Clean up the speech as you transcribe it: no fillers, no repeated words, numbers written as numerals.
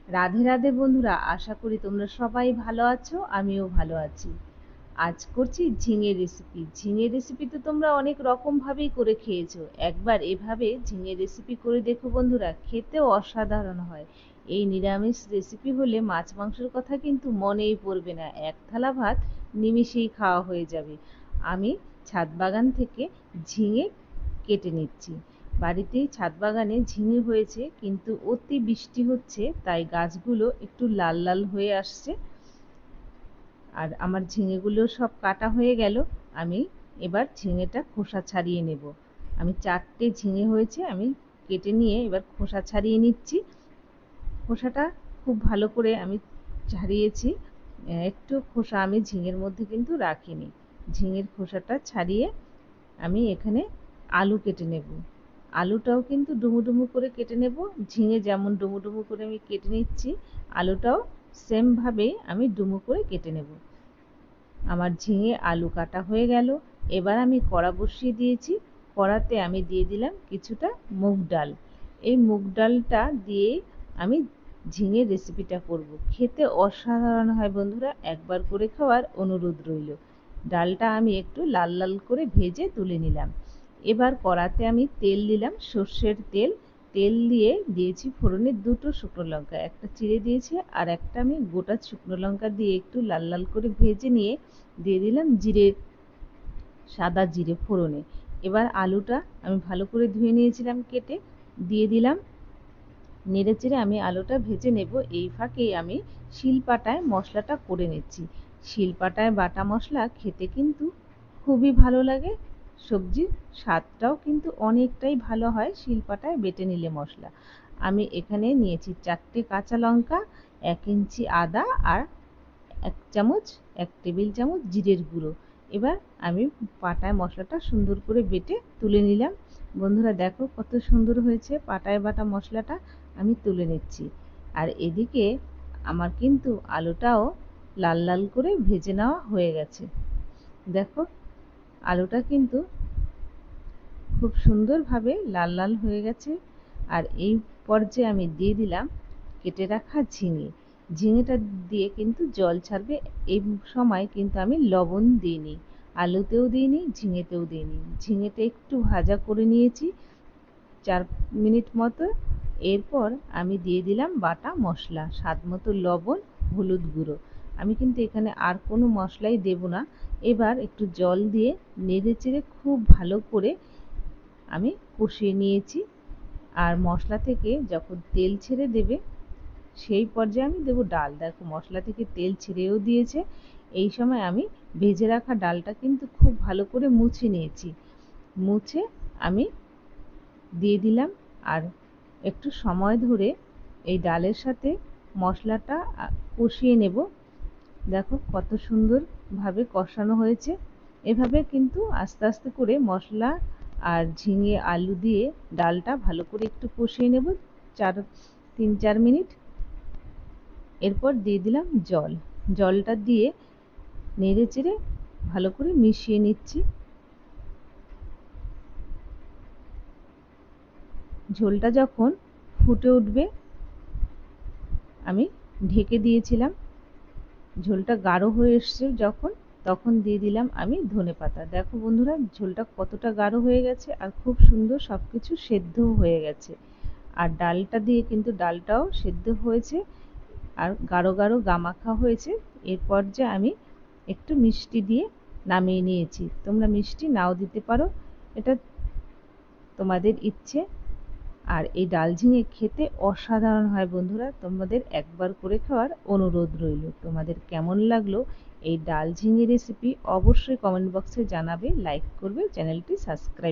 রাধে রাধে বন্ধুরা, আশা করি তোমরা সবাই ভালো আছো। আমিও ভালো আছি। আজ করছি ঝিঙে রেসিপি। ঝিঙে রেসিপি তো তোমরা অনেক রকম ভাবেই করে খেয়েছো। একবার এভাবে ঝিঙে রেসিপি করে দেখো বন্ধুরা, খেতেও অসাধারণ হয়। এই নিরামিষ রেসিপি হলে মাছ মাংসের কথা কিন্তু মনেই পড়বে না, এক থালা ভাত নিমিষেই খাওয়া হয়ে যাবে। আমি ছাদ বাগান থেকে ঝিঙে কেটে নিচ্ছি। বাড়িতেই ছাদ বাগানে ঝিঙে হয়েছে, কিন্তু অতি বৃষ্টি হচ্ছে তাই গাছগুলো একটু লাল লাল হয়ে আসছে। আর আমার ঝিঙেগুলো সব কাটা হয়ে গেল। আমি এবার ঝিঙেটা খোসা ছাড়িয়ে নেব। আমি 4টে ঝিঙে হয়েছে, আমি কেটে নিয়ে এবার খোসা ছাড়িয়ে নিচ্ছি। খোসাটা খুব ভালো করে আমি ছাড়িয়েছি। একটু খোসা আমি ঝিঙের মধ্যে কিন্তু রাখিনি। ঝিঙের খোসাটা ছাড়িয়ে আমি এখানে আলু কেটে নেব। আলুটাও কিন্তু ডুমু ডুমু করে কেটে নেব। ঝিঙে যেমন ডুমু ডুমু করে আমি কেটে নিচ্ছি, আলুটাও সেম ভাবে আমি ডুমু করে কেটে নেব। আমার ঝিঙে আলু কাটা হয়ে গেল। এবার আমি কড়া বসিয়ে দিয়েছি। কড়াতে আমি দিয়ে দিলাম কিছুটা মুগ ডাল। এই মুগ ডালটা দিয়ে আমি ঝিঙে রেসিপিটা করব। খেতে অসাধারণ হয় বন্ধুরা, একবার করে খাওয়ার অনুরোধ রইল। ডালটা আমি একটু লাল লাল করে ভেজে তুলে নিলাম। এবার কড়াতে আমি তেল দিলাম, সর্ষের তেল। তেল দিয়ে দিয়েছি ফোড়নে 2টো শুকনো লঙ্কা, একটা চিড়ে দিয়েছি আর একটা আমি গোটা শুকনো লঙ্কা দিয়ে একটু লাল লাল করে ভেজে নিয়ে দিয়ে দিলাম জিরে, সাদা জিরে ফোড়নে। এবার আলুটা আমি ভালো করে ধুয়ে নিয়েছিলাম কেটে দিয়ে দিলাম। নেড়েচেড়ে আমি আলুটা ভেজে নেব। এই ফাঁকে আমি শিলপাটায় মশলাটা করে নিচ্ছি। শিলপাটায় বাটা মশলা খেতে কিন্তু খুবই ভালো লাগে। সবজির স্বাদটাও কিন্তু অনেকটাই ভালো হয় শিলপাটায় বেটে নিলে মশলা। আমি এখানে নিয়েছি 4টে কাঁচা লঙ্কা, 1 ইঞ্চি আদা আর 1 টেবিল চামচ জিরের গুঁড়ো। এবার আমি পাটায় মশলাটা সুন্দর করে বেটে তুলে নিলাম। বন্ধুরা দেখো কত সুন্দর হয়েছে পাটায় বাটা মশলাটা। আমি তুলে নিচ্ছি। আর এদিকে আমার কিন্তু আলুটাও লাল লাল করে ভেজে নেওয়া হয়ে গেছে। দেখো আলুটা কিন্তু খুব সুন্দরভাবে লাল লাল হয়ে গেছে। আর এই পর্যায়ে আমি দিয়ে দিলাম কেটে রাখা ঝিঙে। ঝিঙেটা দিয়ে কিন্তু জল ছাড়বে। এই সময় কিন্তু আমি লবণ দিইনি, আলুতেও দিইনি, ঝিঙেতেও দিইনি। ঝিঙেটা একটু ভাজা করে নিয়েছি 4 মিনিট মতো। এরপর আমি দিয়ে দিলাম বাটা মশলা, স্বাদ মতো লবণ, হলুদ গুঁড়ো। আমি কিন্তু এখানে আর কোনো মশলাই দেব না। এবার একটু জল দিয়ে নেড়েচেড়ে খুব ভালো করে আমি কষিয়ে নিয়েছি। আর মশলা থেকে যখন তেল ছেড়ে দেবে সেই পর্যায়ে আমি দেবো ডাল। দেখো মশলা থেকে তেল ছেড়েও দিয়েছে। এই সময় আমি ভেজে রাখা ডালটা কিন্তু খুব ভালো করে মুছে নিয়েছি। মুছে আমি দিয়ে দিলাম। আর একটু সময় ধরে এই ডালের সাথে মশলাটা কষিয়ে নেব। দেখো কত সুন্দরভাবে কষানো হয়েছে। এভাবে কিন্তু আস্তে আস্তে করে মশলা আর ঝিঙে আলু দিয়ে ডালটা ভালো করে একটু কষিয়ে নেব 3-4 মিনিট। এরপর দিয়ে দিলাম জল। জলটা দিয়ে নেড়েচেড়ে ভালো করে মিশিয়ে নিচ্ছি। ঝোলটা যখন ফুটে উঠবে আমি ঢেকে দিয়েছিলাম। ঝোলটা গাঢ় হয়ে এসছে যখন, তখন দিয়ে দিলাম আমি ধনেপাতা। দেখো বন্ধুরা ঝোলটা কতটা গাঢ় হয়ে গেছে আর খুব সুন্দর সবকিছু সেদ্ধও হয়ে গেছে। আর ডালটা দিয়ে কিন্তু ডালটাও সেদ্ধ হয়েছে আর গাঢ় গাঢ় গামাখা হয়েছে। এর পর্যায়ে আমি একটু মিষ্টি দিয়ে নামিয়ে নিয়েছি। তোমরা মিষ্টি নাও দিতে পারো, এটা তোমাদের ইচ্ছে। আর এই ডাল ঝিঙে খেতে অসাধারণ হয় বন্ধুরা, তোমাদের একবার করে খাওয়ার অনুরোধ রইল। তোমাদের কেমন লাগলো এই ডাল ঝিঙে রেসিপি অবশ্যই কমেন্ট বক্সে জানাবে, লাইক করবে, চ্যানেলটি সাবস্ক্রাইব